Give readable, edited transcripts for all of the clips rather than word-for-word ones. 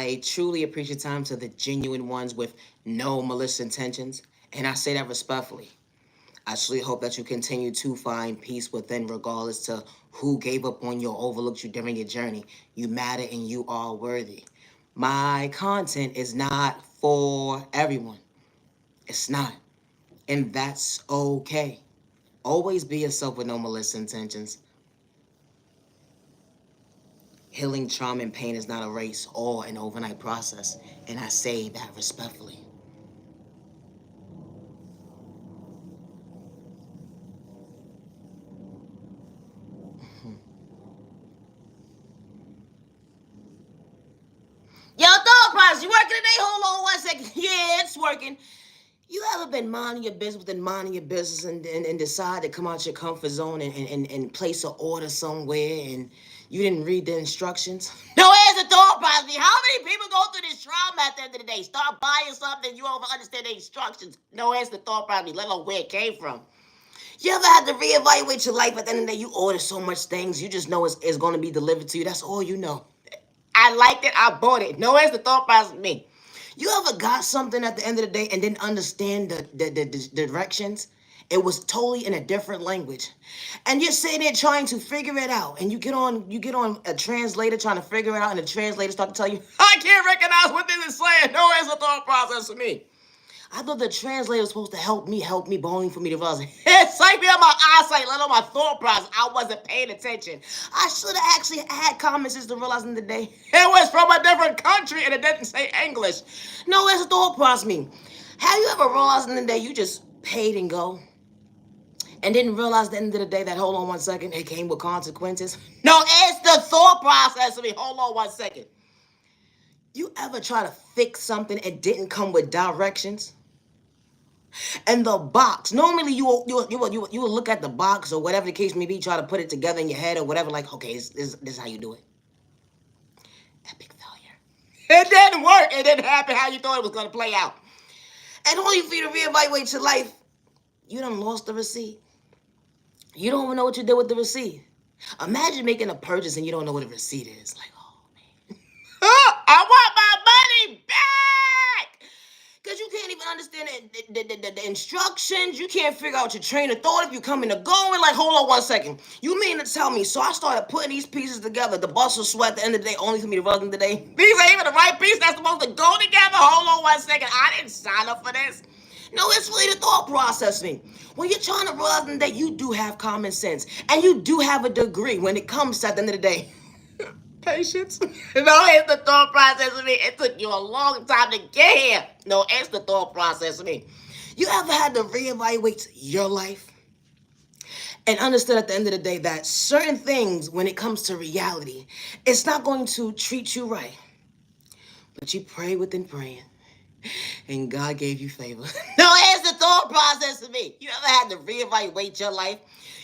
I truly appreciate time to the genuine ones with no malicious intentions, and I say that respectfully. I truly hope that you continue to find peace within, regardless to who gave up on you or overlooked you during your journey. You matter and you are worthy. My content is not for everyone. It's not. And that's okay. Always be yourself with no malicious intentions. Healing trauma and pain is not a race or an overnight process. And I say that respectfully. Yo, dog prize, you working today? Hold on 1 second. Yeah, it's working. You ever been minding your business within minding your business and decide to come out your comfort zone and place an order somewhere and you didn't read the instructions? No, here's the thought process. How many people go through this trauma at the end of the day? Start buying something, you don't understand the instructions. No, here's the thought process, let alone where it came from. You ever had to reevaluate your life at the end of the day? You order so much things, you just know it's going to be delivered to you. That's all you know. I liked it, I bought it. No, here's the thought process of me. You ever got something at the end of the day and didn't understand the directions? It was totally in a different language. And you're sitting there trying to figure it out. And you get on a translator trying to figure it out, and the translator start to tell you, I can't recognize what this is saying. No, it's a thought process for me. I thought the translator was supposed to help me, but only for me to realize it psyched me out my eyesight, let alone my thought process. I wasn't paying attention. I should have actually had common sense to realize in the day it was from a different country and it didn't say English. No, it's a thought process me. Have you ever realized in the day you just paid and go? And didn't realize at the end of the day that, hold on 1 second, it came with consequences? No, it's the thought process of me. Hold on 1 second. You ever try to fix something and didn't come with directions? And the box. Normally, you will look at the box or whatever the case may be, try to put it together in your head or whatever. Like, okay, this is how you do it. Epic failure. It didn't work. It didn't happen how you thought it was gonna play out. And only for you to reevaluate your life, you done lost the receipt. You don't even know what you did with the receipt. Imagine making a purchase and you don't know what a receipt is. Like, oh man, I want my money back. Because you can't even understand the instructions. You can't figure out your train of thought if you're coming or going. Like, hold on 1 second. You mean to tell me? So I started putting these pieces together. The bus will sweat at the end of the day, only for me to run the day. These ain't even the right piece that's supposed to go together. Hold on 1 second. I didn't sign up for this. No, it's really the thought processing. When you're trying to realize that you do have common sense and you do have a degree when it comes to at the end of the day. Patience. No, it's the thought process of me. It took you a long time to get here. No, it's the thought process of me. You ever had to reevaluate your life and understood at the end of the day that certain things, when it comes to reality, it's not going to treat you right. But you pray within praying, and God gave you favor. No, it's the thought process of me. You ever had to reevaluate your life?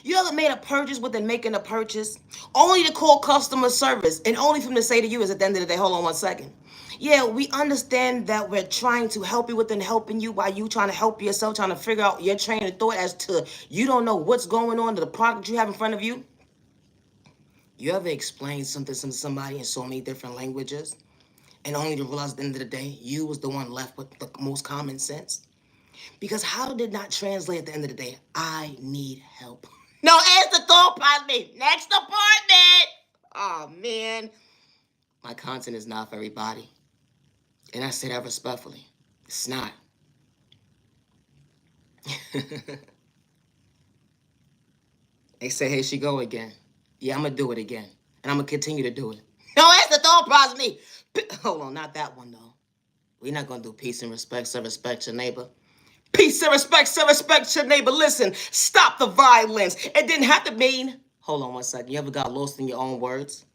You ever made a purchase within making a purchase, only to call customer service, and only for them to say to you is at the end of the day, hold on 1 second. Yeah, we understand that we're trying to help you within helping you while you trying to help yourself, trying to figure out your train of thought as to you don't know what's going on to the product you have in front of you. You ever explain something to somebody in so many different languages? And only to realize at the end of the day, you was the one left with the most common sense. Because how did it not translate at the end of the day? I need help. No, it's the thought process. Me. Next apartment. Oh, man. My content is not for everybody. And I say that respectfully. It's not. They say, here she go again. Yeah, I'm going to do it again. And I'm going to continue to do it. No, it's the thought process. Me. Hold on, not that one, though. We're not going to do peace and respect, so respect your neighbor. Peace and respect, so respect your neighbor. Listen, stop the violence. It didn't have to mean. Hold on 1 second. You ever got lost in your own words?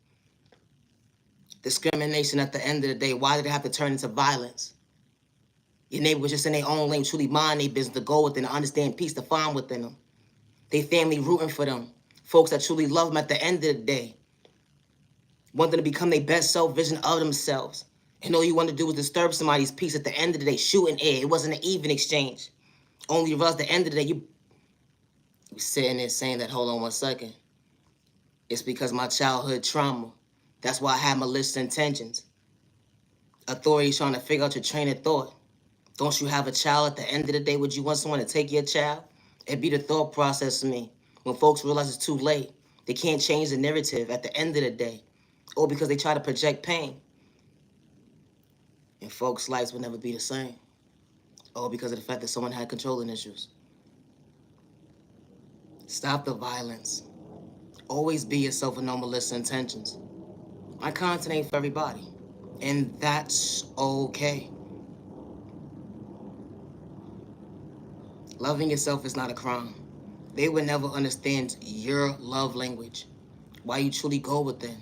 Discrimination at the end of the day, why did it have to turn into violence? Your neighbor was just in their own lane, truly mind their business, to go within, to understand peace, to find within them. They family rooting for them. Folks that truly love them at the end of the day. Want them to become their best self vision of themselves. And all you want to do is disturb somebody's peace at the end of the day, shooting air. It wasn't an even exchange. Only for us at the end of the day, you sitting there saying that, hold on 1 second. It's because my childhood trauma. That's why I had malicious intentions. Authorities trying to figure out your train of thought. Don't you have a child at the end of the day? Would you want someone to take your child? It'd be the thought process to me. When folks realize it's too late, they can't change the narrative at the end of the day. Or because they try to project pain. And folks' lives will never be the same. All because of the fact that someone had controlling issues. Stop the violence. Always be yourself with no malicious intentions. My content ain't for everybody. And that's okay. Loving yourself is not a crime. They would never understand your love language. Why you truly go within.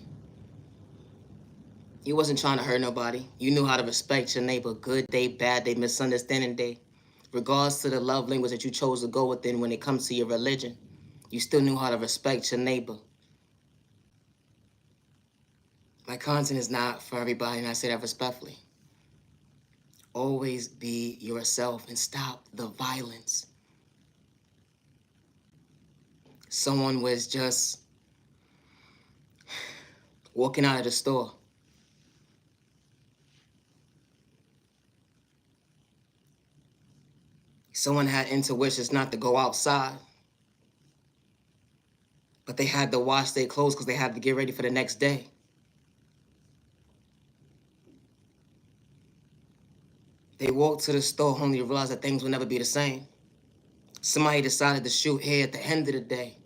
You wasn't trying to hurt nobody. You knew how to respect your neighbor. Good day, bad day, misunderstanding day. Regards to the love language that you chose to go within when it comes to your religion, you still knew how to respect your neighbor. My content is not for everybody, and I say that respectfully. Always be yourself and stop the violence. Someone was just walking out of the store. Someone had intuitions not to go outside, but they had to wash their clothes because they had to get ready for the next day. They walked to the store only to realize that things would never be the same. Somebody decided to shoot here at the end of the day.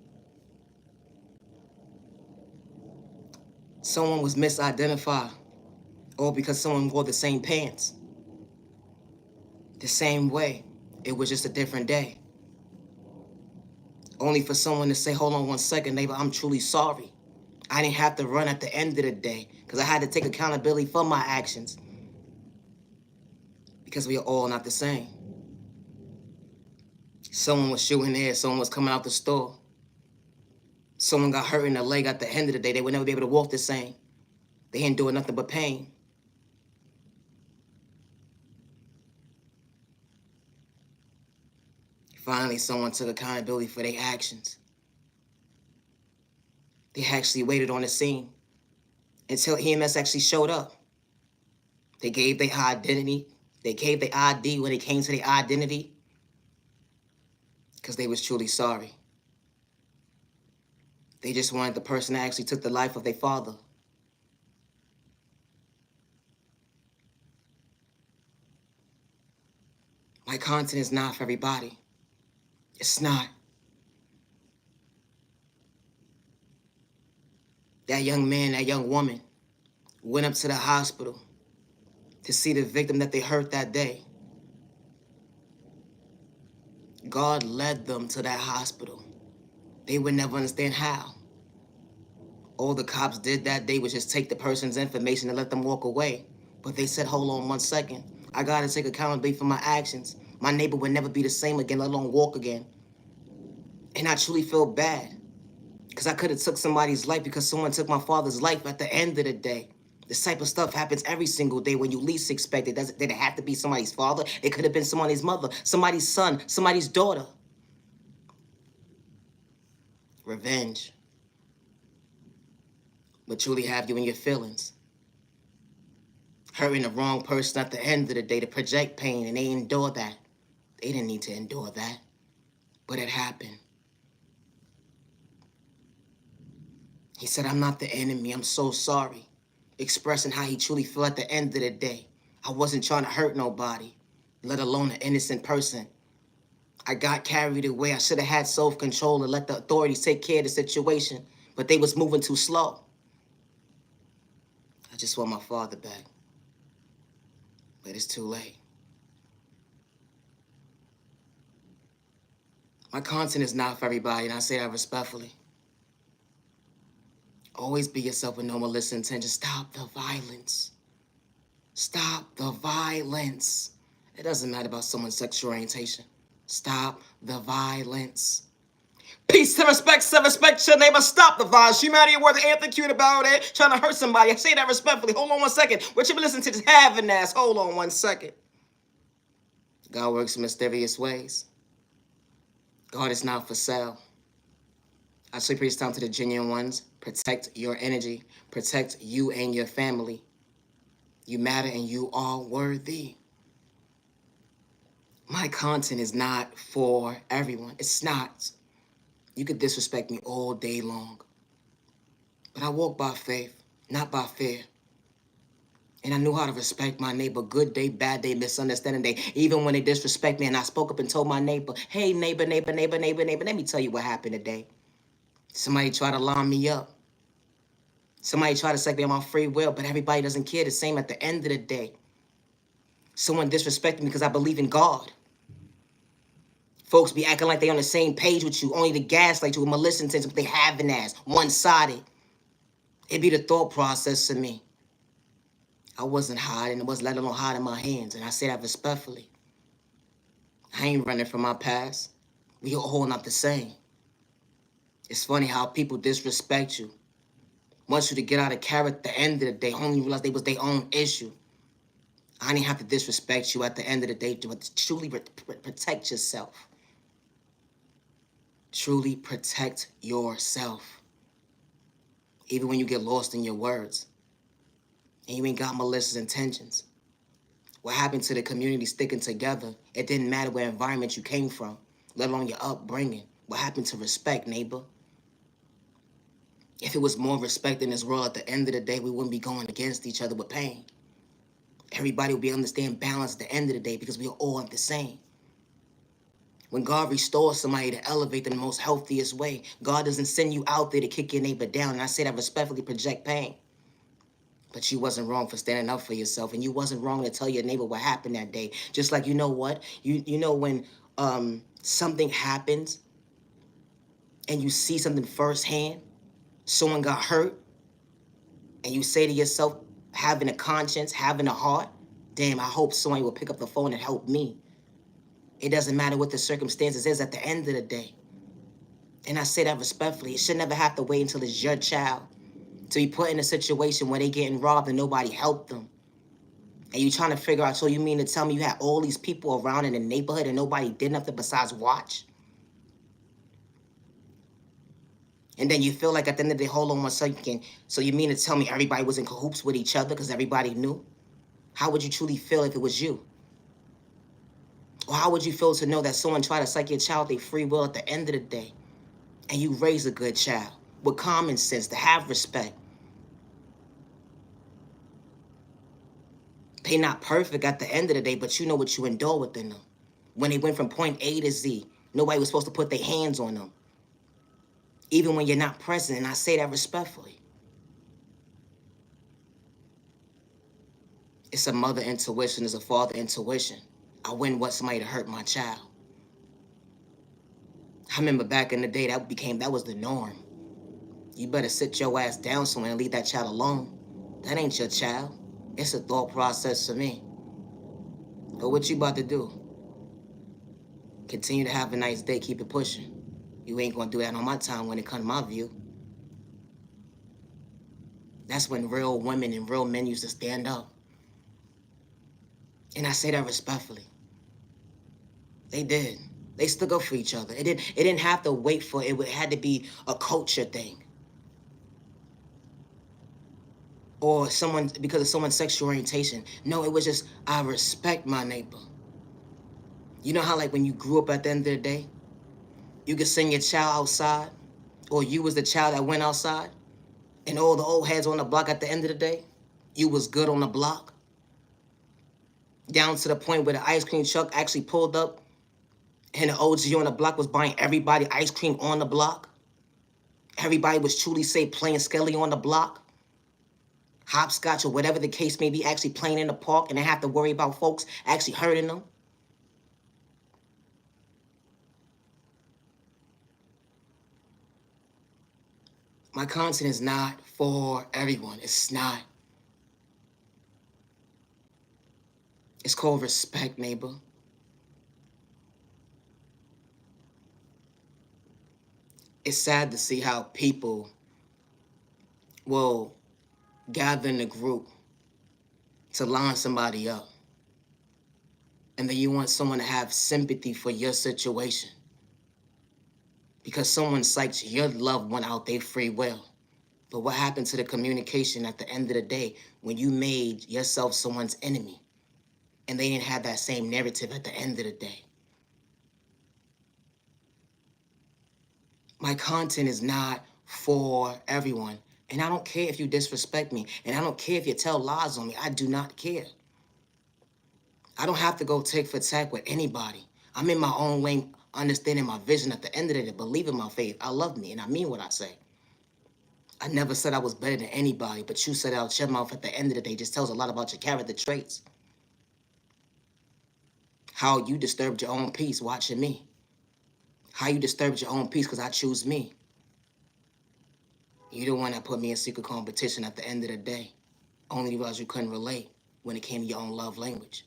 Someone was misidentified, all because someone wore the same pants. The same way. It was just a different day. Only for someone to say, hold on one second, neighbor, I'm truly sorry. I didn't have to run at the end of the day because I had to take accountability for my actions. Because we are all not the same. Someone was shooting there, someone was coming out the store. Someone got hurt in the leg at the end of the day. They would never be able to walk the same. They endured nothing but pain. Finally, someone took accountability for their actions. They actually waited on the scene until EMS actually showed up. They gave their identity. They gave their ID when it came to their identity because they was truly sorry. They just wanted the person that actually took the life of their father. My content is not for everybody. It's not. That young man, that young woman went up to the hospital to see the victim that they hurt that day. God led them to that hospital. They would never understand how. All the cops did that day was just take the person's information and let them walk away. But they said, hold on one second. I gotta take accountability for my actions. My neighbor would never be the same again, let alone walk again. And I truly feel bad. Because I could have took somebody's life because someone took my father's life at the end of the day. This type of stuff happens every single day when you least expect it. Did it have to be somebody's father? It could have been somebody's mother, somebody's son, somebody's daughter. Revenge will truly have you in your feelings. Hurting the wrong person at the end of the day to project pain, and they endure that. They didn't need to endure that, but it happened. He said, I'm not the enemy, I'm so sorry. Expressing how he truly felt at the end of the day. I wasn't trying to hurt nobody, let alone an innocent person. I got carried away. I should have had self-control and let the authorities take care of the situation, but they was moving too slow. I just want my father back, but it's too late. My content is not for everybody, and I say that respectfully. Always be yourself with no malicious intention. Stop the violence. Stop the violence. It doesn't matter about someone's sexual orientation. Stop the violence. Peace to respect your neighbor. Stop the violence. You mad at your words, Anthony cute about it, trying to hurt somebody. I say that respectfully. Hold on one second. What you been listening to this having ass? Hold on one second. God works in mysterious ways. God is not for sale. I say preach down to the genuine ones. Protect your energy. Protect you and your family. You matter and you are worthy. My content is not for everyone. It's not. You could disrespect me all day long. But I walk by faith, not by fear. And I knew how to respect my neighbor. Good day, bad day, misunderstanding day. Even when they disrespect me, and I spoke up and told my neighbor, hey, neighbor, neighbor, neighbor, neighbor, neighbor, let me tell you what happened today. Somebody tried to line me up. Somebody tried to suck me on my free will, but everybody doesn't care the same at the end of the day. Someone disrespected me because I believe in God. Folks be acting like they on the same page with you, only to gaslight you with malicious intent, but they have an ass, one-sided. It be the thought process to me. I wasn't hiding, it wasn't letting alone hiding my hands, and I say that respectfully. I ain't running from my past. We all not the same. It's funny how people disrespect you. Want you to get out of character at the end of the day, only realize they was their own issue. I didn't have to disrespect you at the end of the day, but to truly protect yourself. Truly protect yourself. Even when you get lost in your words. And you ain't got malicious intentions. What happened to the community sticking together? It didn't matter what environment you came from, let alone your upbringing. What happened to respect, neighbor? If it was more respect in this world, at the end of the day, we wouldn't be going against each other with pain. Everybody would be understand balance at the end of the day because we are all the same. When God restores somebody to elevate them in the most healthiest way, God doesn't send you out there to kick your neighbor down. And I say that respectfully, project pain. But you wasn't wrong for standing up for yourself, and you wasn't wrong to tell your neighbor what happened that day. Just like, you know what? You know when something happens and you see something firsthand, someone got hurt, and you say to yourself, having a conscience, having a heart, damn, I hope someone will pick up the phone and help me. It doesn't matter what the circumstances is at the end of the day. And I say that respectfully. It should never have to wait until it's your child to be put in a situation where they getting robbed and nobody helped them. And you trying to figure out, so you mean to tell me you had all these people around in the neighborhood and nobody did nothing besides watch? And then you feel like at the end of the day, hold on one second, so you mean to tell me everybody was in cahoots with each other because everybody knew? How would you truly feel if it was you? Or how would you feel to know that someone tried to psych your child their free will at the end of the day, and you raise a good child with common sense, to have respect? They not perfect at the end of the day, but you know what you endure within them. When they went from point A to Z, nobody was supposed to put their hands on them. Even when you're not present, and I say that respectfully. It's a mother intuition, it's a father intuition. I wouldn't want somebody to hurt my child. I remember back in the day, that was the norm. You better sit your ass down somewhere and leave that child alone. That ain't your child. It's a thought process for me. But what you about to do? Continue to have a nice day, keep it pushing. You ain't gonna do that on my time when it comes to my view. That's when real women and real men used to stand up. And I say that respectfully. They did. They stuck up for each other. It didn't have to wait for it. It had to be a culture thing. Or someone, because of someone's sexual orientation. No, it was just, I respect my neighbor. You know how, like, when you grew up at the end of the day, you could send your child outside, or you was the child that went outside, and all the old heads on the block at the end of the day, you was good on the block. Down to the point where the ice cream truck actually pulled up, and the OG on the block was buying everybody ice cream on the block. Everybody was truly, say, playing Skelly on the block. Hopscotch or whatever the case may be, actually playing in the park, and they have to worry about folks actually hurting them. My content is not for everyone. It's not. It's called respect, neighbor. It's sad to see how people will gather in a group to line somebody up. And then you want someone to have sympathy for your situation because someone psyched your loved one out their free will. But what happened to the communication at the end of the day when you made yourself someone's enemy and they didn't have that same narrative at the end of the day? My content is not for everyone. And I don't care if you disrespect me. And I don't care if you tell lies on me. I do not care. I don't have to go tick for tack with anybody. I'm in my own lane, understanding my vision at the end of the day, believing my faith. I love me, and I mean what I say. I never said I was better than anybody, but you said out your mouth at the end of the day just tells a lot about your character traits. How you disturbed your own peace watching me. How you disturbed your own peace because I choose me. You the one that put me in secret competition at the end of the day. Only because you couldn't relate when it came to your own love language.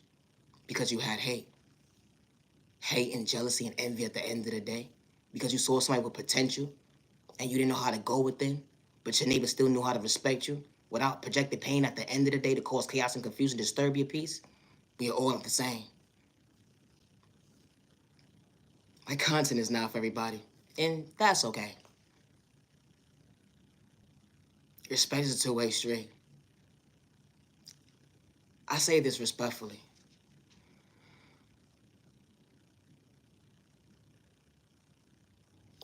Because you had hate. Hate and jealousy and envy at the end of the day. Because you saw somebody with potential and you didn't know how to go within, but your neighbor still knew how to respect you without projected pain at the end of the day to cause chaos and confusion, disturb your peace. We are all not the same. My content is not for everybody, and that's okay. Respect is a two-way street. I say this respectfully.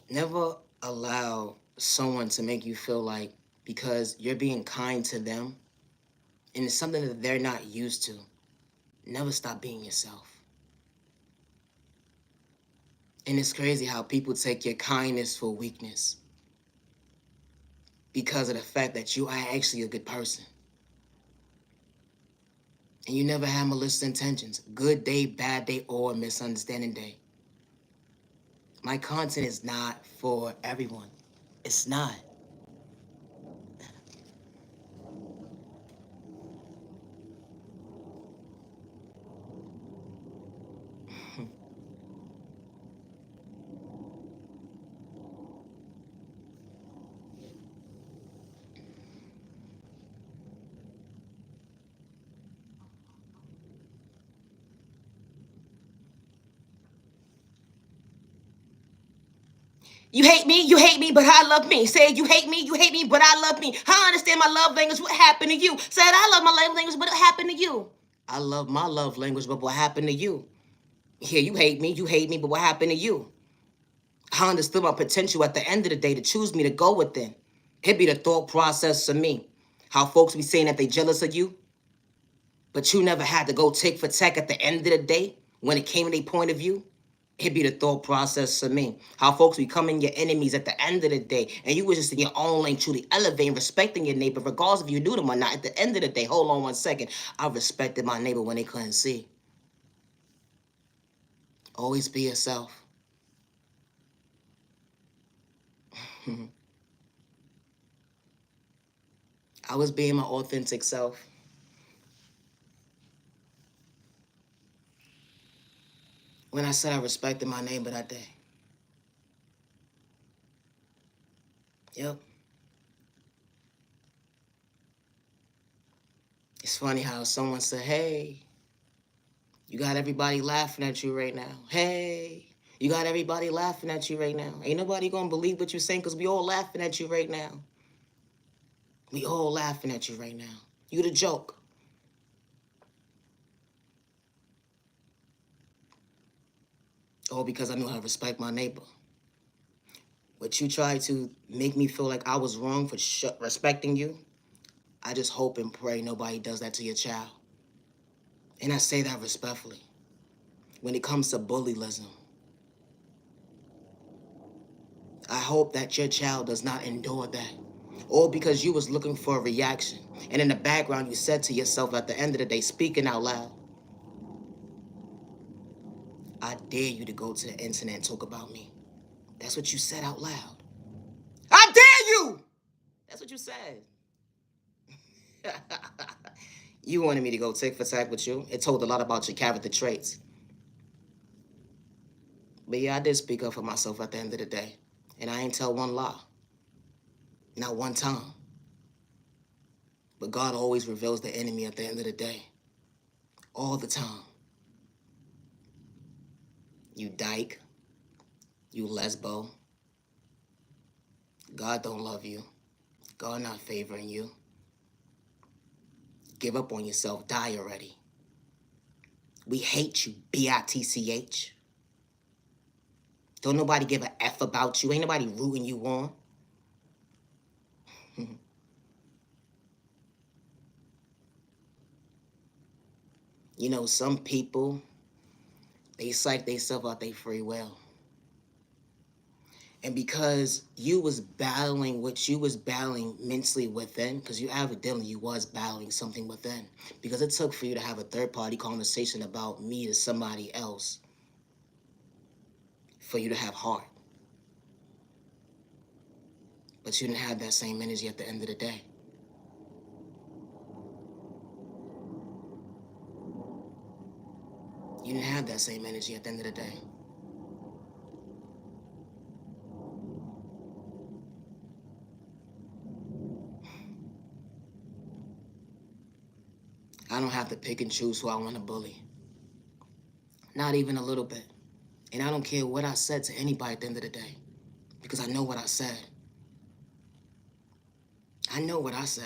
Never allow someone to make you feel like because you're being kind to them and it's something that they're not used to, never stop being yourself. And it's crazy how people take your kindness for weakness because of the fact that you are actually a good person. And you never have malicious intentions. Good day, bad day, or misunderstanding day. My content is not for everyone. It's not. You hate me, but I love me. Say you hate me, but I love me. I understand my love language, what happened to you? Said I love my love language, but what happened to you? I love my love language, but what happened to you? Yeah, you hate me, but what happened to you? I understood my potential at the end of the day to choose me to go within. It'd be the thought process for me. How folks be saying that they jealous of you, but you never had to go tick for tack at the end of the day when it came to their point of view. It'd be the thought process for me. How folks becoming your enemies at the end of the day, and you was just in your own lane, truly elevating, respecting your neighbor, regardless if you knew them or not. At the end of the day, hold on one second. I respected my neighbor when they couldn't see. Always be yourself. I was being my authentic self. When I said I respected my neighbor that day. Yep. It's funny how someone said, hey, you got everybody laughing at you right now. Hey, you got everybody laughing at you right now. Ain't nobody gonna believe what you're saying because we all laughing at you right now. We all laughing at you right now. You the joke. All because I knew how to respect my neighbor. But you tried to make me feel like I was wrong for respecting you. I just hope and pray nobody does that to your child. And I say that respectfully. When it comes to bullyism, I hope that your child does not endure that. All because you was looking for a reaction. And in the background, you said to yourself at the end of the day, speaking out loud, I dare you to go to the internet and talk about me. That's what you said out loud. I dare you! That's what you said. You wanted me to go tick for tack with you. It told a lot about your character traits. But yeah, I did speak up for myself at the end of the day. And I ain't tell one lie. Not one time. But God always reveals the enemy at the end of the day. All the time. You dyke. You lesbo. God don't love you. God not favoring you. Give up on yourself. Die already. We hate you, B-I-T-C-H. Don't nobody give a F about you. Ain't nobody rooting you on. You know, some people, they psych themselves out their free will. And because you was battling what you was battling mentally within, because you evidently you was battling something within, because it took for you to have a third-party conversation about me to somebody else for you to have heart. But you didn't have that same energy at the end of the day. You didn't have that same energy at the end of the day. I don't have to pick and choose who I want to bully. Not even a little bit. And I don't care what I said to anybody at the end of the day. Because I know what I said. I know what I said.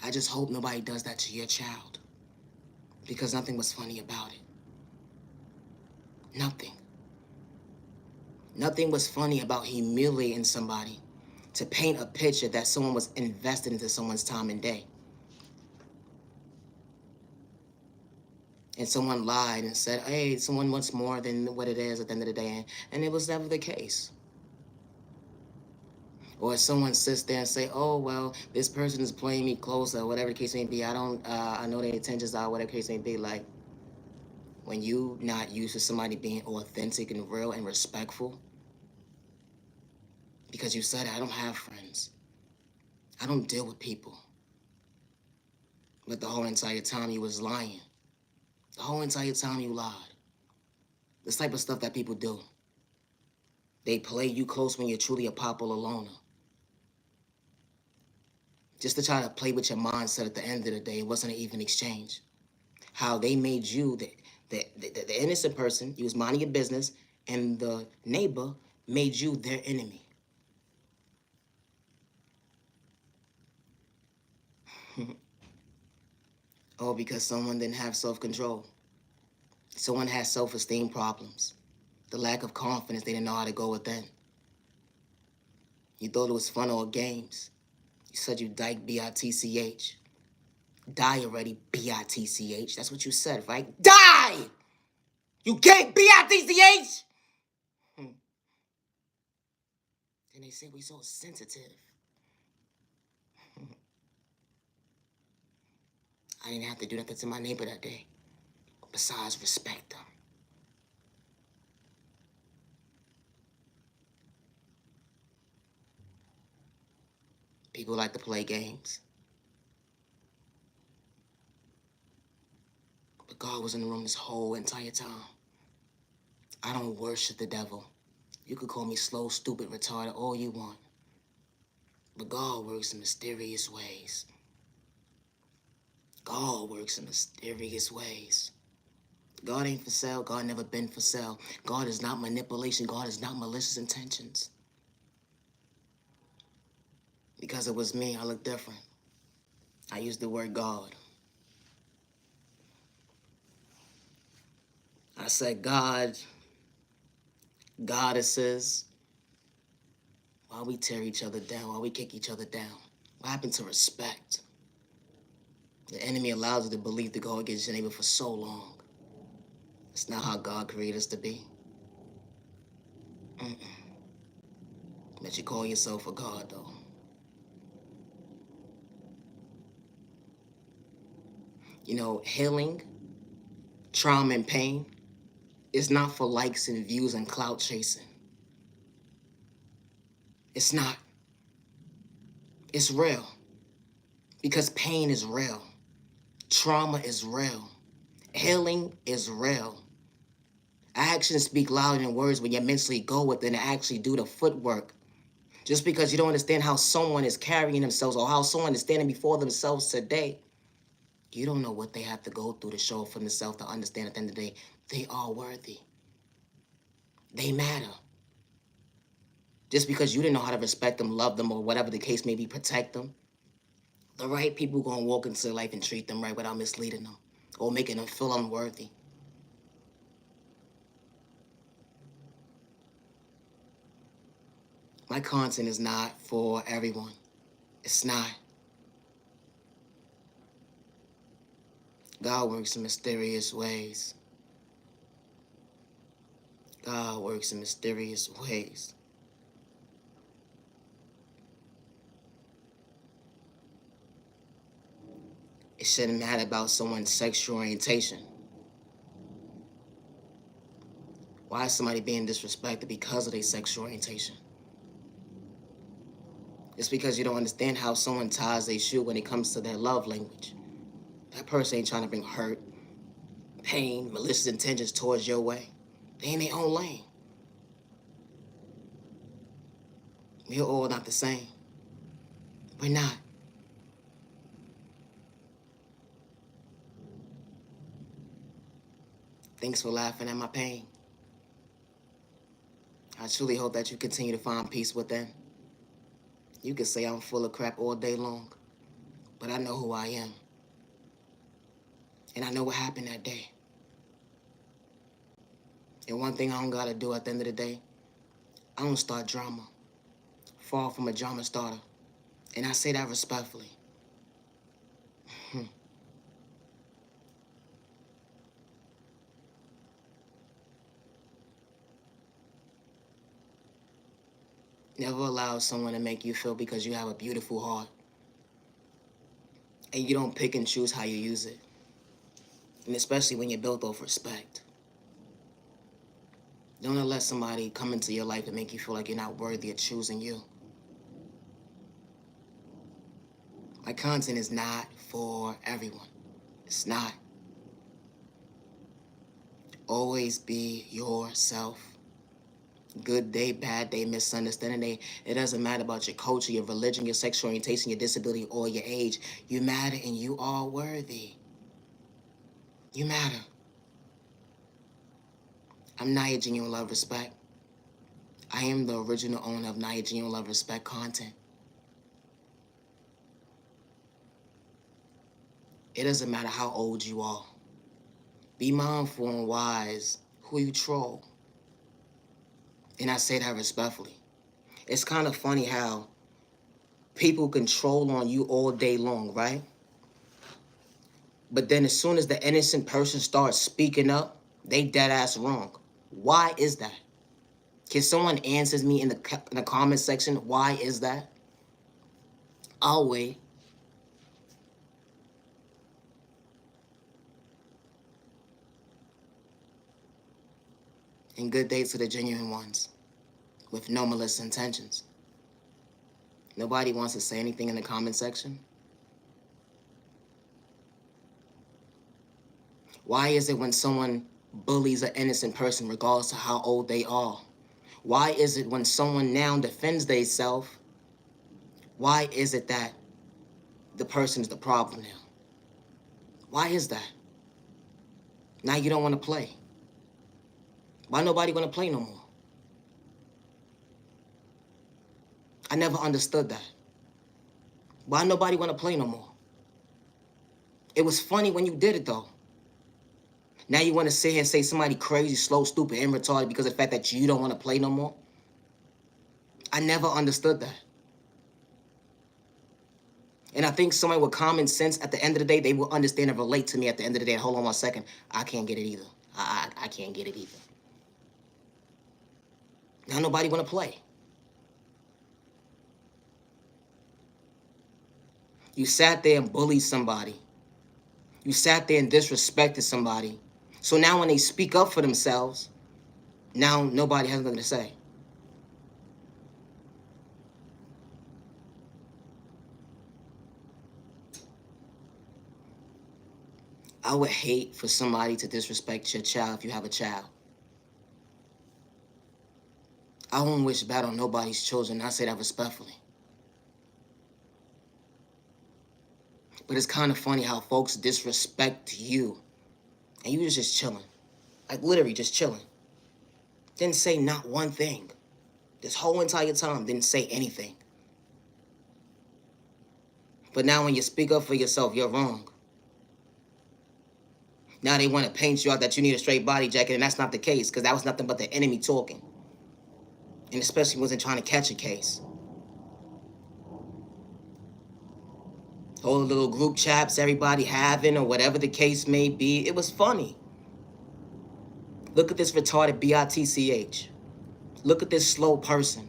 I just hope nobody does that to your child. Because nothing was funny about it. Nothing. Nothing was funny about humiliating somebody to paint a picture that someone was invested into someone's time and day. And someone lied and said, hey, someone wants more than what it is at the end of the day. And it was never the case. Or someone sits there and say, oh, well, this person is playing me close or whatever the case may be. I know their intentions are, whatever the case may be. Like, when you not used to somebody being authentic and real and respectful, because you said, I don't have friends. I don't deal with people. But the whole entire time you was lying. The whole entire time you lied. This type of stuff that people do. They play you close when you're truly a popular loner. Just to try to play with your mindset at the end of the day. It wasn't an even exchange. How they made you the innocent person, you was minding your business, and the neighbor made you their enemy. Oh, because someone didn't have self-control. Someone had self-esteem problems. The lack of confidence, they didn't know how to go within. You thought it was fun or games. You said you dyke, B-I-T-C-H. Die already, B-I-T-C-H. That's what you said, right? Die! You can't, B-I-T-C-H! Then they say we so sensitive. I didn't have to do nothing to my neighbor that day. Besides, respect them. People like to play games. But God was in the room this whole entire time. I don't worship the devil. You could call me slow, stupid, retarded, all you want. But God works in mysterious ways. God works in mysterious ways. God ain't for sale. God never been for sale. God is not manipulation. God is not malicious intentions. Because it was me, I look different. I used the word God. I said God, goddesses. Why we tear each other down? Why we kick each other down? What happened to respect? The enemy allows you to believe to go against your neighbor for so long. It's not how God created us to be. But you call yourself a God, though. You know, healing, trauma, and pain is not for likes and views and clout chasing. It's not. It's real. Because pain is real. Trauma is real. Healing is real. Actions speak louder than words when you mentally go with it and actually do the footwork. Just because you don't understand how someone is carrying themselves or how someone is standing before themselves today, you don't know what they have to go through to show up for themselves to understand at the end of the day, they are worthy. They matter. Just because you didn't know how to respect them, love them, or whatever the case may be, protect them, the right people gonna walk into their life and treat them right without misleading them or making them feel unworthy. My content is not for everyone. It's not. God works in mysterious ways. God works in mysterious ways. It shouldn't matter about someone's sexual orientation. Why is somebody being disrespected because of their sexual orientation? It's because you don't understand how someone ties their shoe when it comes to their love language. That person ain't trying to bring hurt, pain, malicious intentions towards your way. They in their own lane. We're all not the same. We're not. Thanks for laughing at my pain. I truly hope that you continue to find peace within. You can say I'm full of crap all day long, but I know who I am. And I know what happened that day. And one thing I don't gotta do at the end of the day, I don't start drama. Far from a drama starter. And I say that respectfully. Never allow someone to make you feel because you have a beautiful heart. And you don't pick and choose how you use it. And especially when you're built off respect. Don't let somebody come into your life and make you feel like you're not worthy of choosing you. My content is not for everyone. It's not. Always be yourself. Good day, bad day, misunderstanding day. It doesn't matter about your culture, your religion, your sexual orientation, your disability, or your age. You matter and you are worthy. You matter. I'm Naya Genuine Love Respect. I am the original owner of Naya Genuine Love Respect content. It doesn't matter how old you are. Be mindful and wise who you troll. And I say that respectfully. It's kind of funny how people can troll on you all day long, right? But then as soon as the innocent person starts speaking up, they dead ass wrong. Why is that? Can someone answer me in the comment section? Why is that? I'll wait. And good day to the genuine ones with no malicious intentions. Nobody wants to say anything in the comment section. Why is it when someone bullies an innocent person regardless of how old they are? Why is it when someone now defends themselves, why is it that the person's the problem now? Why is that? Now you don't want to play. Why nobody want to play no more? I never understood that. Why nobody want to play no more? It was funny when you did it though. Now you want to sit here and say somebody crazy, slow, stupid, and retarded because of the fact that you don't want to play no more? I never understood that. And I think somebody with common sense, at the end of the day, they will understand and relate to me at the end of the day. Hold on 1 second. I can't get it either. I can't get it either. Now nobody want to play. You sat there and bullied somebody. You sat there and disrespected somebody. So now when they speak up for themselves, now nobody has nothing to say. I would hate for somebody to disrespect your child if you have a child. I won't wish bad on nobody's children. I say that respectfully. But it's kind of funny how folks disrespect you. And you just chilling. Like literally just chilling. Didn't say not one thing. This whole entire time, didn't say anything. But now when you speak up for yourself, you're wrong. Now they want to paint you out that you need a straight body jacket, and that's not the case, because that was nothing but the enemy talking. And especially wasn't trying to catch a case. All the little group chats everybody having, or whatever the case may be, it was funny. Look at this retarded bitch. Look at this slow person.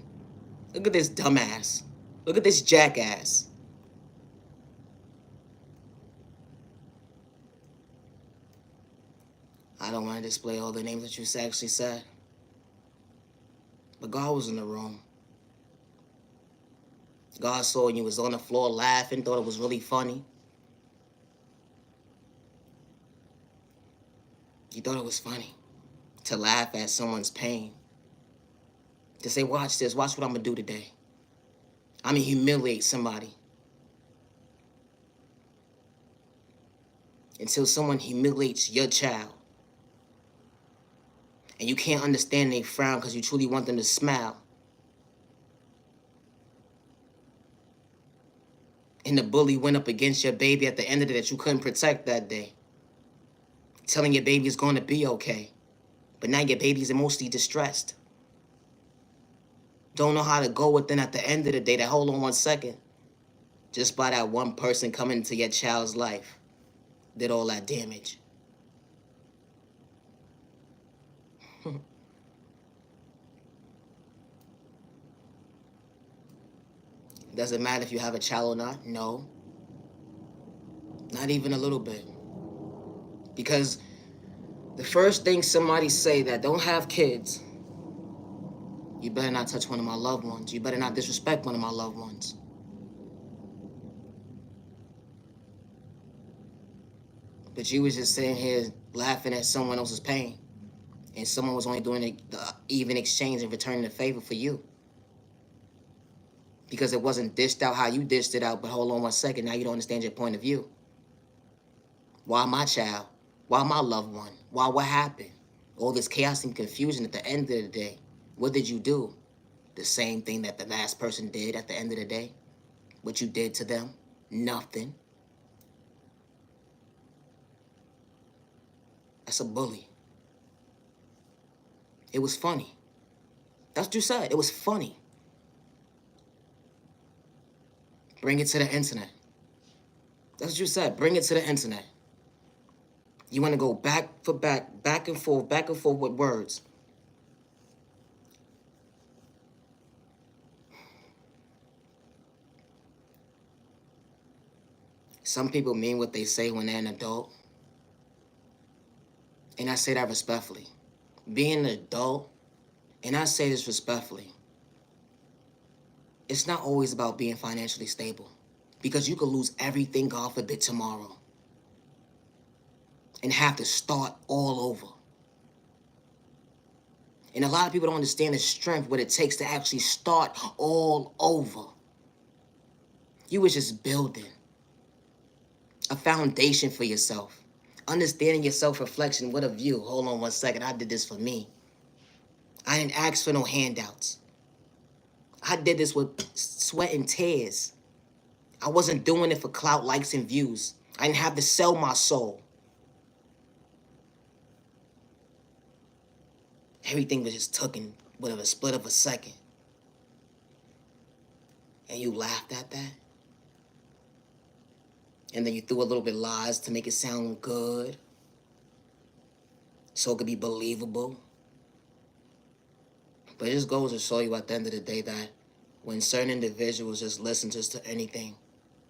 Look at this dumbass. Look at this jackass. I don't want to display all the names that you actually said. But God was in the room. God saw you was on the floor laughing, thought it was really funny. You thought it was funny to laugh at someone's pain. To say, watch this, watch what I'm gonna do today. I'm gonna humiliate somebody. Until someone humiliates your child. And you can't understand they frown because you truly want them to smile. And the bully went up against your baby at the end of the day that you couldn't protect that day. Telling your baby is going to be okay. But now your baby's emotionally distressed. Don't know how to go within at the end of the day that hold on 1 second. Just by that one person coming into your child's life. Did all that damage. Does it matter if you have a child or not? No. Not even a little bit. Because the first thing somebody say that don't have kids, you better not touch one of my loved ones. You better not disrespect one of my loved ones. But you was just sitting here laughing at someone else's pain. And someone was only doing the even exchange and returning the favor for you. Because it wasn't dished out how you dished it out, but hold on 1 second, now you don't understand your point of view. Why my child? Why my loved one? Why what happened? All this chaos and confusion at the end of the day. What did you do? The same thing that the last person did at the end of the day? What you did to them? Nothing. That's a bully. It was funny. That's what you said. It was funny. Bring it to the internet. That's what you said. Bring it to the internet. You want to go back and forth with words. Some people mean what they say when they're an adult. And I say that respectfully. Being an adult, and I say this respectfully, it's not always about being financially stable. Because you could lose everything, God forbid, tomorrow. And have to start all over. And a lot of people don't understand the strength, what it takes to actually start all over. You was just building a foundation for yourself. Understanding your self-reflection with a view. Hold on 1 second, I did this for me. I didn't ask for no handouts. I did this with sweat and tears. I wasn't doing it for clout, likes, and views. I didn't have to sell my soul. Everything was just taken with a split of a second. And you laughed at that? And then you threw a little bit of lies to make it sound good. So it could be believable. But it just goes to show you at the end of the day that when certain individuals just listen just to anything,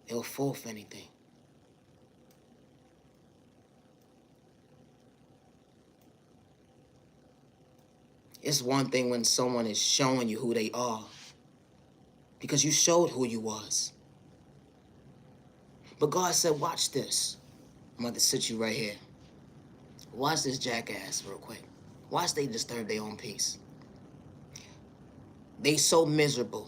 they'll fall for anything. It's one thing when someone is showing you who they are. Because you showed who you was. But God said, watch this. I'm about to sit you right here. Watch this jackass real quick. Watch they disturb their own peace. They so miserable.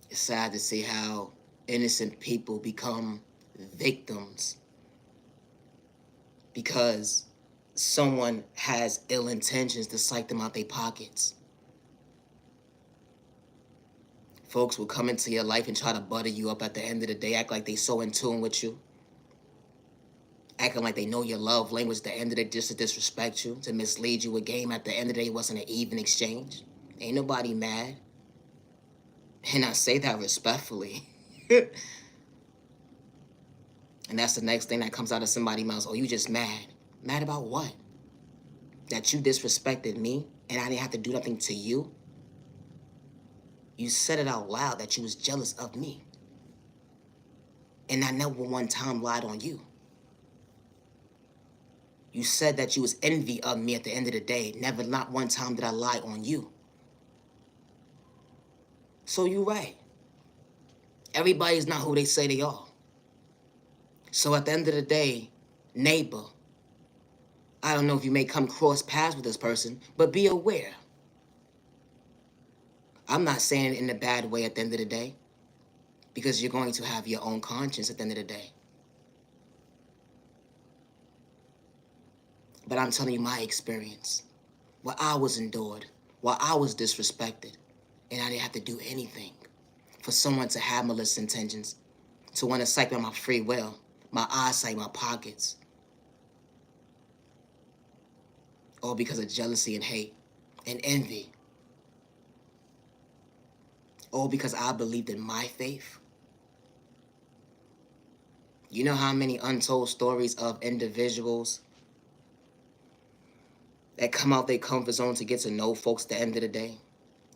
It's sad to see how innocent people become victims because someone has ill intentions to psych them out their pockets. Folks will come into your life and try to butter you up at the end of the day, act like they so in tune with you, acting like they know your love language at the end of the day just to disrespect you, to mislead you a game. At the end of the day, it wasn't an even exchange. Ain't nobody mad. And I say that respectfully. And that's the next thing that comes out of somebody's mouth. Oh, you just mad. Mad about what? That you disrespected me and I didn't have to do nothing to you? You said it out loud that you was jealous of me. And I never one time lied on you. You said that you was envy of me at the end of the day. Never, not one time did I lie on you. So you right. Everybody's not who they say they are. So at the end of the day, neighbor, I don't know if you may come cross paths with this person, but be aware. I'm not saying it in a bad way at the end of the day, because you're going to have your own conscience at the end of the day. But I'm telling you my experience, what I was endured, what I was disrespected, and I didn't have to do anything for someone to have malicious intentions, to want to psych on my free will, my eyesight, my pockets, all because of jealousy and hate and envy, all because I believed in my faith. You know how many untold stories of individuals that come out their comfort zone to get to know folks at the end of the day,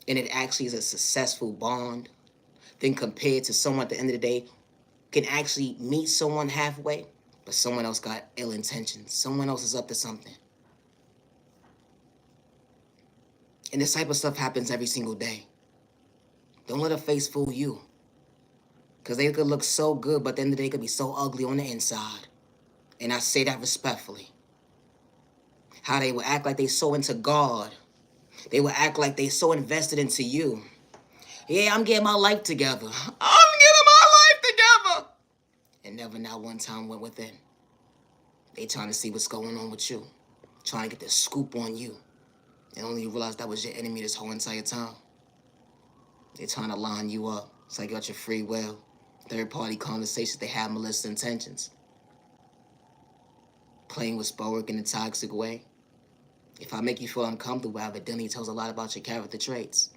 and it actually is a successful bond, then compared to someone at the end of the day can actually meet someone halfway, but someone else got ill intentions. Someone else is up to something. And this type of stuff happens every single day. Don't let a face fool you. Because they could look so good, but at the end of the day, could be so ugly on the inside. And I say that respectfully. How they will act like they so into God. They will act like they so invested into you. Yeah, I'm getting my life together. I'm getting my life together. And never not one time went within. They trying to see what's going on with you. Trying to get the scoop on you. And only you realize that was your enemy this whole entire time. They're trying to line you up. It's like you got your free will. Third-party conversations, they have malicious intentions. Playing with Spoiler in a toxic way. If I make you feel uncomfortable, evidently tells a lot about your character traits.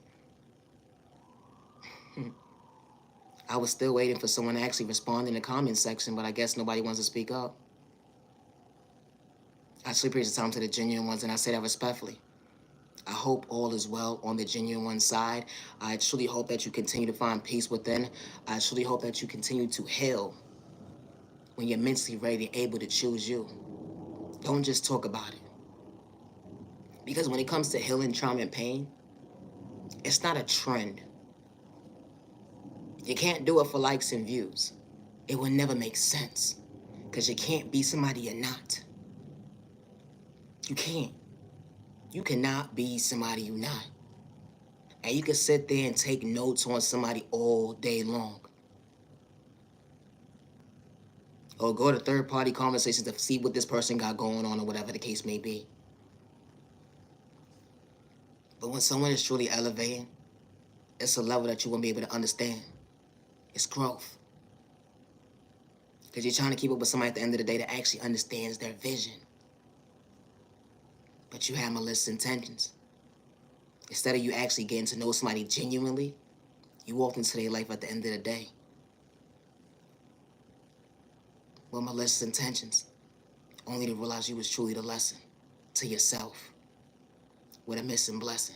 I was still waiting for someone to actually respond in the comment section, but I guess nobody wants to speak up. I truly appreciate the time to the genuine ones, and I say that respectfully. I hope all is well on the genuine one side. I truly hope that you continue to find peace within. I truly hope that you continue to heal when you're mentally ready and able to choose you. Don't just talk about it. Because when it comes to healing trauma and pain, it's not a trend. You can't do it for likes and views. It will never make sense. Because you can't be somebody you're not. You can't. You cannot be somebody you're not. And you can sit there and take notes on somebody all day long. Or go to third-party conversations to see what this person got going on or whatever the case may be. But when someone is truly elevating, it's a level that you won't be able to understand. It's growth. Because you're trying to keep up with somebody at the end of the day that actually understands their vision. But you have malicious intentions. Instead of you actually getting to know somebody genuinely, you walk into their life at the end of the day with malicious intentions, only to realize you was truly the lesson to yourself with a missing blessing.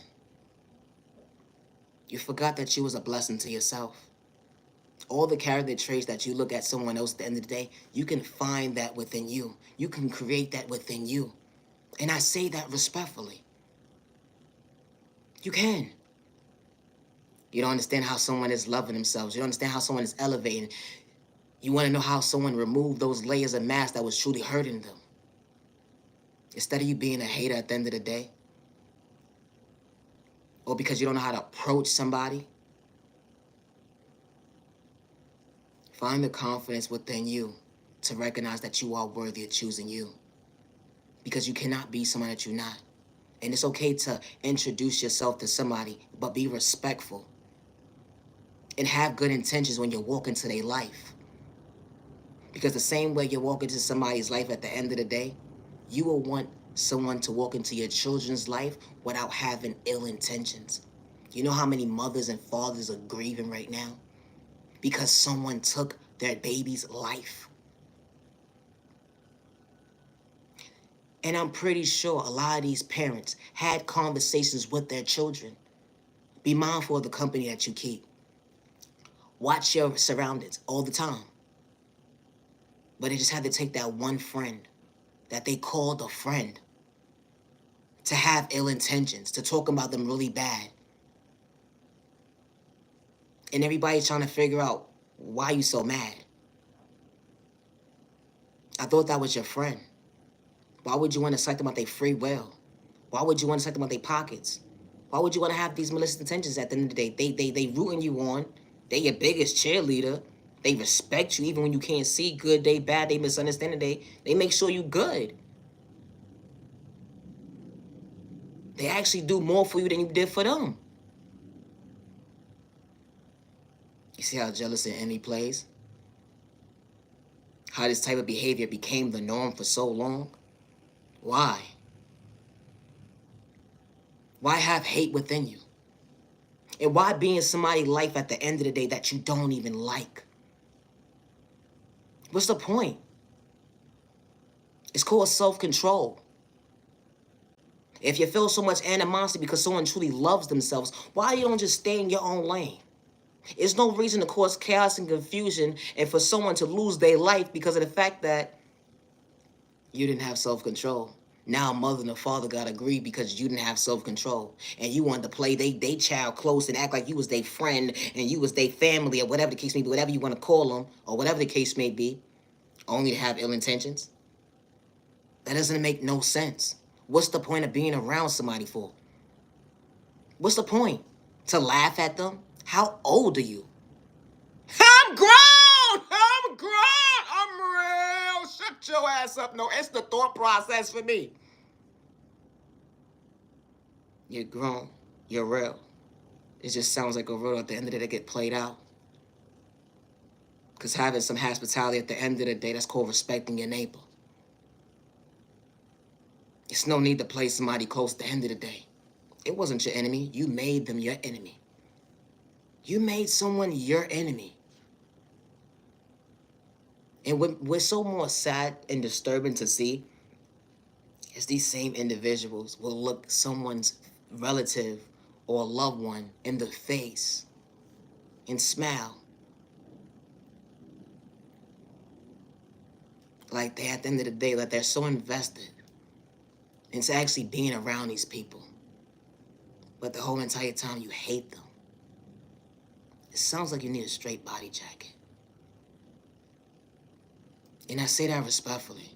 You forgot that you was a blessing to yourself. All the character traits that you look at someone else at the end of the day, you can find that within you. You can create that within you. And I say that respectfully. You can. You don't understand how someone is loving themselves. You don't understand how someone is elevating. You want to know how someone removed those layers of mask that was truly hurting them. Instead of you being a hater at the end of the day, or because you don't know how to approach somebody, Find the confidence within you to recognize that you are worthy of choosing you. Because you cannot be someone that you're not. And it's okay to introduce yourself to somebody, but be respectful. And have good intentions when you walk into their life. Because the same way you walk into somebody's life at the end of the day, you will want someone to walk into your children's life without having ill intentions. You know how many mothers and fathers are grieving right now? Because someone took their baby's life. And I'm pretty sure a lot of these parents had conversations with their children. Be mindful of the company that you keep. Watch your surroundings all the time. But they just had to take that one friend that they called a friend to have ill intentions, to talk about them really bad. And everybody's trying to figure out why you so mad. I thought that was your friend. Why would you want to cite them out their free will? Why would you want to cite them out their pockets? Why would you want to have these malicious intentions at the end of the day? They rooting you on. They your biggest cheerleader. They respect you even when you can't see good, they bad, they misunderstand, they make sure you good. They actually do more for you than you did for them. You see how jealous and envy plays? How this type of behavior became the norm for so long? Why? Why have hate within you? And why be in somebody's life at the end of the day that you don't even like? What's the point? It's called self-control. If you feel so much animosity because someone truly loves themselves, why you don't just stay in your own lane? There's no reason to cause chaos and confusion and for someone to lose their life because of the fact that you didn't have self-control. Now mother and the father got to agree because you didn't have self-control. And you wanted to play they child close and act like you was their friend and you was their family or whatever the case may be, whatever you want to call them or whatever the case may be, only to have ill intentions. That doesn't make no sense. What's the point of being around somebody for? What's the point? To laugh at them? How old are you? I'm grown! I'm grown! I'm real! Shut your ass up. No, it's the thought process for me. You're grown. You're real. It just sounds like a role at the end of the day that get played out. Because having some hospitality at the end of the day, that's called respecting your neighbor. It's no need to play somebody close at the end of the day. It wasn't your enemy. You made them your enemy. You made someone your enemy. And we're so more sad and disturbing to see is these same individuals will look someone's relative or loved one in the face and smile. Like they, at the end of the day, like they're so invested into actually being around these people. But the whole entire time you hate them. It sounds like you need a straight body jacket. And I say that respectfully.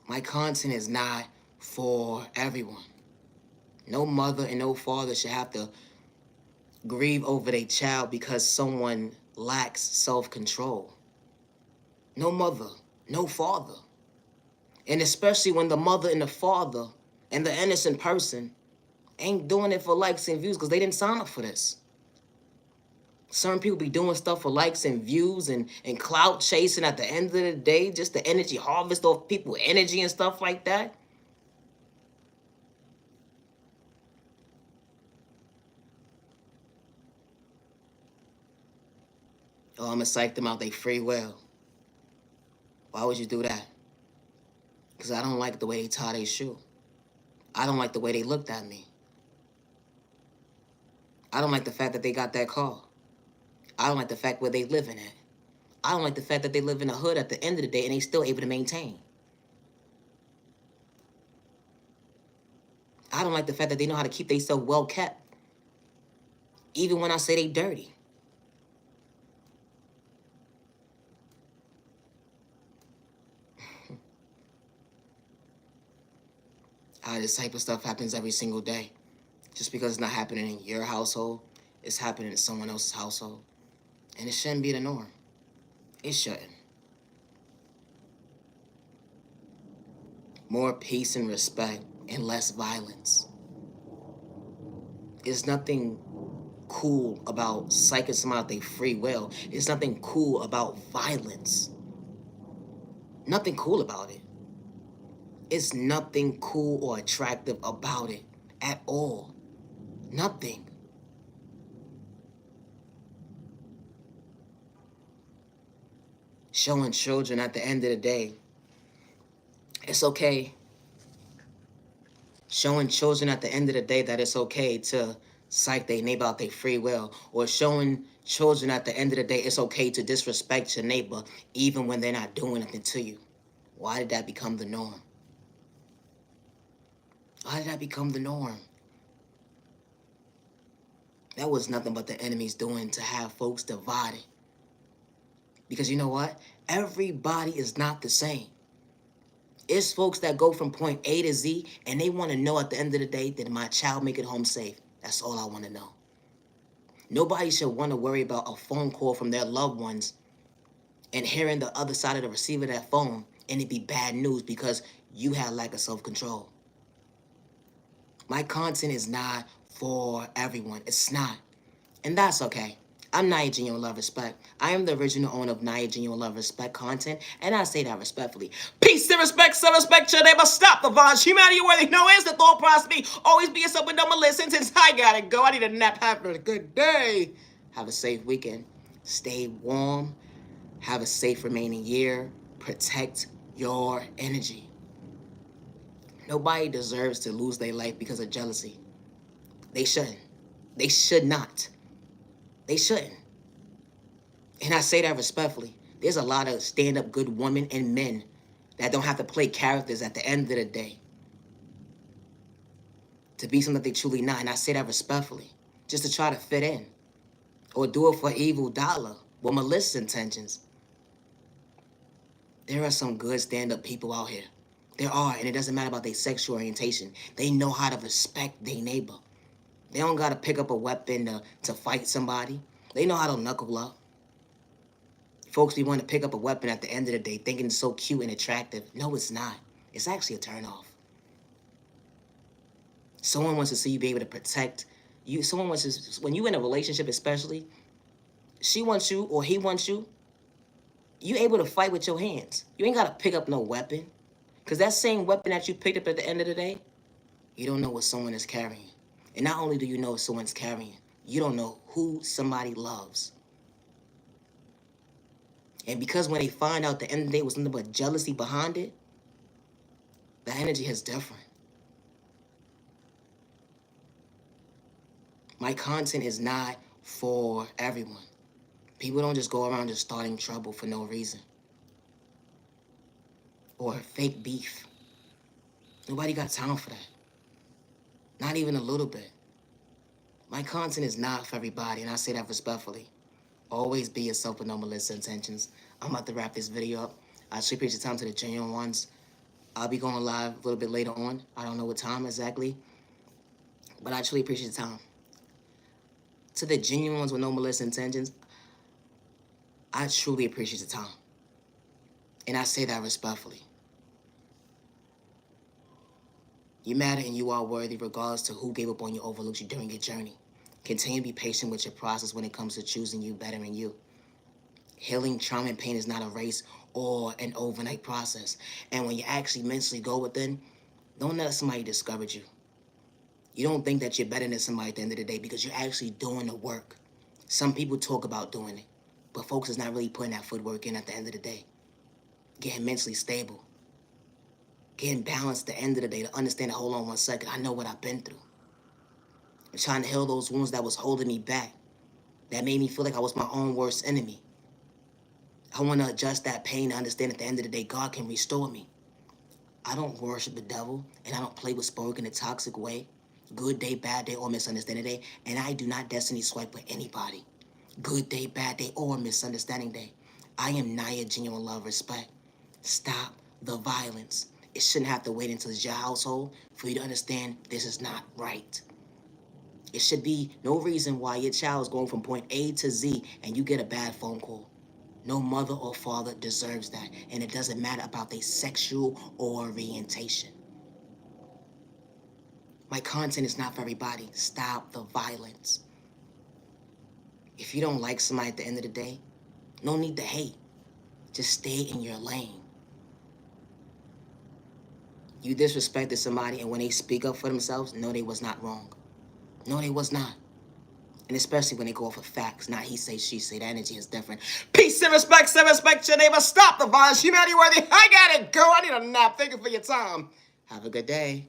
My content is not for everyone. No mother and no father should have to grieve over their child because someone lacks self-control. No mother, no father. And especially when the mother and the father and the innocent person ain't doing it for likes and views because they didn't sign up for this. Certain people be doing stuff for likes and views and clout chasing at the end of the day, just the energy harvest off people's energy and stuff like that. Oh, I'm gonna psych them out they free will. Why would you do that? Because I don't like the way they tie their shoe. I don't like the way they looked at me. I don't like the fact that they got that car. I don't like the fact where they living at. I don't like the fact that they live in a hood at the end of the day and they still able to maintain. I don't like the fact that they know how to keep themselves well kept. Even when I say they dirty. This type of stuff happens every single day. Just because it's not happening in your household, it's happening in someone else's household. And it shouldn't be the norm. It shouldn't. More peace and respect and less violence. There's nothing cool about psyching someone out their free will. There's nothing cool about violence. Nothing cool about it. It's nothing cool or attractive about it at all. Nothing. Showing children at the end of the day, it's okay. Showing children at the end of the day that it's okay to psych their neighbor out their free will, or showing children at the end of the day it's okay to disrespect your neighbor even when they're not doing anything to you. Why did that become the norm? Why did that become the norm? That was nothing but the enemy's doing to have folks divided. Because you know what? Everybody is not the same. It's folks that go from point A to Z and they want to know at the end of the day, did my child make it home safe? That's all I want to know. Nobody should want to worry about a phone call from their loved ones and hearing the other side of the receiver of that phone and it be bad news because you had lack of self-control. My content is not for everyone. It's not. And that's okay. I'm Naya Genuine Love Respect. I am the original owner of Naya Genuine Love Respect content, and I say that respectfully. Peace and respect, some respect your neighbor. Stop the violence. Humanity worthy. No is the thought process me. Always be yourself and don't listen. Since I gotta go, I need a nap. Have a good day. Have a safe weekend. Stay warm. Have a safe remaining year. Protect your energy. Nobody deserves to lose their life because of jealousy. They shouldn't. They should not. They shouldn't. And I say that respectfully. There's a lot of stand-up good women and men that don't have to play characters at the end of the day to be something that they truly not. And I say that respectfully. Just to try to fit in. Or do it for evil dollar with malicious intentions. There are some good stand-up people out here. There are, and it doesn't matter about their sexual orientation. They know how to respect their neighbor. They don't got to pick up a weapon to fight somebody. They know how to knuckle up. Folks, we want to pick up a weapon at the end of the day thinking it's so cute and attractive. No, it's not. It's actually a turnoff. Someone wants to see you be able to protect you. Someone wants to, when you're in a relationship especially, she wants you or he wants you, you able to fight with your hands. You ain't got to pick up no weapon. Because that same weapon that you picked up at the end of the day, you don't know what someone is carrying. And not only do you know what someone's carrying, you don't know who somebody loves. And because when they find out the end of the day was nothing but jealousy behind it, the energy is different. My content is not for everyone. People don't just go around just starting trouble for no reason. Or fake beef. Nobody got time for that. Not even a little bit. My content is not for everybody, and I say that respectfully. Always be yourself with no malicious intentions. I'm about to wrap this video up. I should appreciate the time to the genuine ones. I'll be going live a little bit later on. I don't know what time exactly, but I truly appreciate the time. To the genuine ones with no malicious intentions, I truly appreciate the time. And I say that respectfully. You matter and you are worthy regardless to who gave up on you, overlooked you during your journey. Continue to be patient with your process when it comes to choosing you, bettering you. Healing trauma and pain is not a race or an overnight process. And when you actually mentally go within, don't let somebody discourage you. You don't think that you're better than somebody at the end of the day because you're actually doing the work. Some people talk about doing it, but folks is not really putting that footwork in at the end of the day. Getting mentally stable. Getting balanced at the end of the day to understand that, hold on 1 second, I know what I've been through. I'm trying to heal those wounds that was holding me back. That made me feel like I was my own worst enemy. I want to adjust that pain to understand at the end of the day, God can restore me. I don't worship the devil, and I don't play with spoke in a toxic way. Good day, bad day, or misunderstanding day. And I do not destiny swipe with anybody. Good day, bad day, or misunderstanding day. I am Naya Genuine Love Respect. Stop the violence. It shouldn't have to wait until it's your household for you to understand this is not right. It should be no reason why your child is going from point A to Z and you get a bad phone call. No mother or father deserves that. And it doesn't matter about their sexual orientation. My content is not for everybody. Stop the violence. If you don't like somebody at the end of the day, no need to hate. Just stay in your lane. You disrespected somebody, and when they speak up for themselves, no, they was not wrong. No, they was not. And especially when they go off of facts, not he say, she say. The energy is different. Peace and respect your neighbor. Stop the violence. Humanity worthy. I gotta go. I need a nap. Thank you for your time. Have a good day.